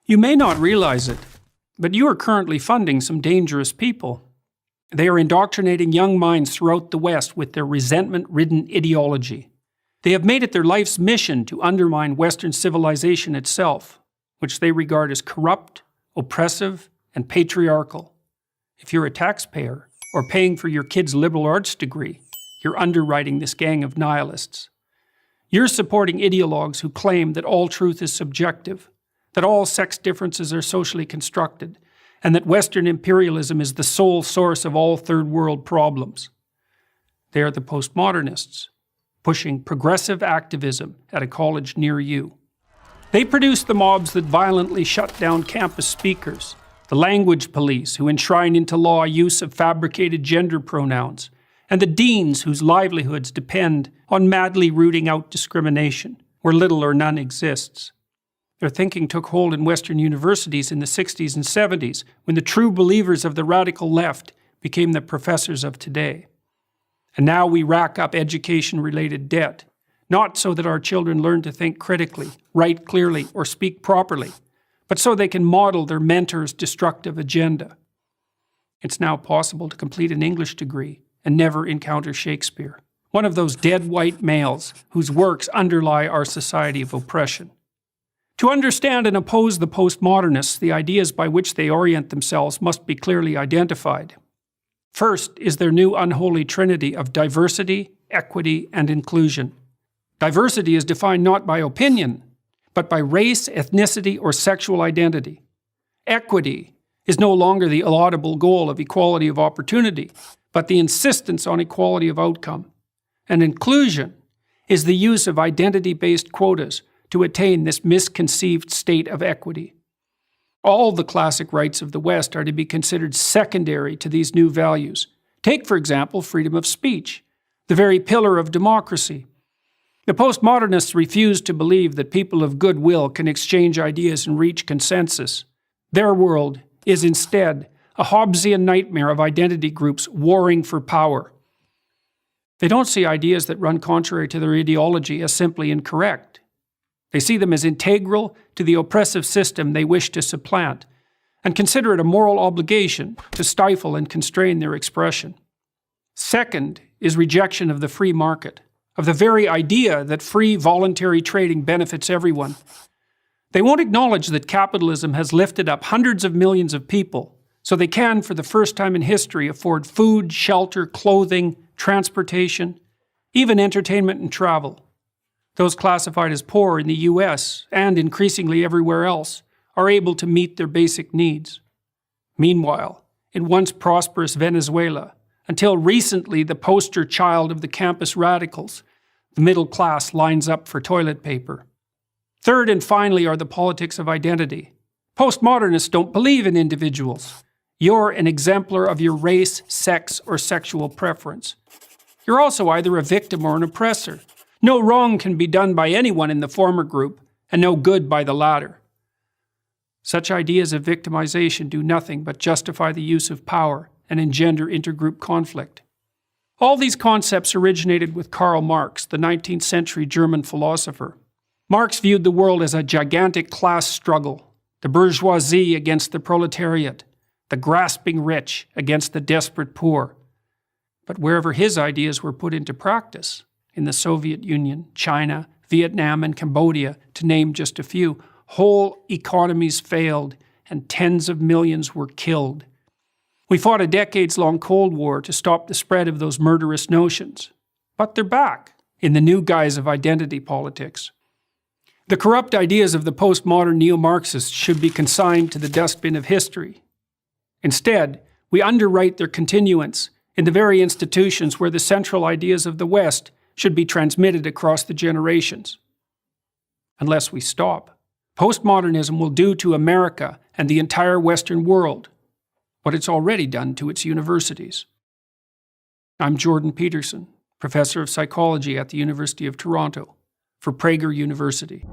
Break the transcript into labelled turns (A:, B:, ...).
A: You may not realize it, but you are currently funding some dangerous people. They are indoctrinating young minds throughout the West with their resentment-ridden ideology. They have made it their life's mission to undermine Western civilization itself, which they regard as corrupt, oppressive, and patriarchal. If you're a taxpayer, or paying for your kid's liberal arts degree, you're underwriting this gang of nihilists. You're supporting ideologues who claim that all truth is subjective, that all sex differences are socially constructed, and that Western imperialism is the sole source of all third world problems. They are the postmodernists, pushing progressive activism at a college near you. They produce the mobs that violently shut down campus speakers, the language police who enshrine into law use of fabricated gender pronouns, and the deans whose livelihoods depend on madly rooting out discrimination, where little or none exists. Their thinking took hold in Western universities in the 60s and 70s, when the true believers of the radical left became the professors of today. And now we rack up education-related debt, not so that our children learn to think critically, write clearly, or speak properly, but so they can model their mentor's destructive agenda. It's now possible to complete an English degree and never encounter Shakespeare, one of those dead white males whose works underlie our society of oppression. To understand and oppose the postmodernists, the ideas by which they orient themselves must be clearly identified. First is their new unholy trinity of diversity, equity, and inclusion. Diversity is defined not by opinion, but by race, ethnicity, or sexual identity. Equity is no longer the laudable goal of equality of opportunity, but the insistence on equality of outcome. And inclusion is the use of identity-based quotas to attain this misconceived state of equity. All the classic rights of the West are to be considered secondary to these new values. Take, for example, freedom of speech, the very pillar of democracy. The postmodernists refuse to believe that people of goodwill can exchange ideas and reach consensus. Their world is instead a Hobbesian nightmare of identity groups warring for power. They don't see ideas that run contrary to their ideology as simply incorrect. They see them as integral to the oppressive system they wish to supplant, and consider it a moral obligation to stifle and constrain their expression. Second is rejection of the free market, of the very idea that free voluntary trading benefits everyone. They won't acknowledge that capitalism has lifted up hundreds of millions of people, so they can, for the first time in history, afford food, shelter, clothing, transportation, even entertainment and travel. Those classified as poor in the US, and increasingly everywhere else, are able to meet their basic needs. Meanwhile, in once prosperous Venezuela, until recently the poster child of the campus radicals, the middle class lines up for toilet paper. Third and finally are the politics of identity. Postmodernists don't believe in individuals. You're an exemplar of your race, sex, or sexual preference. You're also either a victim or an oppressor. No wrong can be done by anyone in the former group, and no good by the latter. Such ideas of victimization do nothing but justify the use of power and engender intergroup conflict. All these concepts originated with Karl Marx, the 19th century German philosopher. Marx viewed the world as a gigantic class struggle, the bourgeoisie against the proletariat, the grasping rich against the desperate poor. But wherever his ideas were put into practice, in the Soviet Union, China, Vietnam, and Cambodia, to name just a few, whole economies failed and tens of millions were killed. We fought a decades-long Cold War to stop the spread of those murderous notions. But they're back in the new guise of identity politics. The corrupt ideas of the postmodern neo-Marxists should be consigned to the dustbin of history. Instead, we underwrite their continuance in the very institutions where the central ideas of the West should be transmitted across the generations. Unless we stop, postmodernism will do to America and the entire Western world what it's already done to its universities. I'm Jordan Peterson, professor of psychology at the University of Toronto, for Prager University.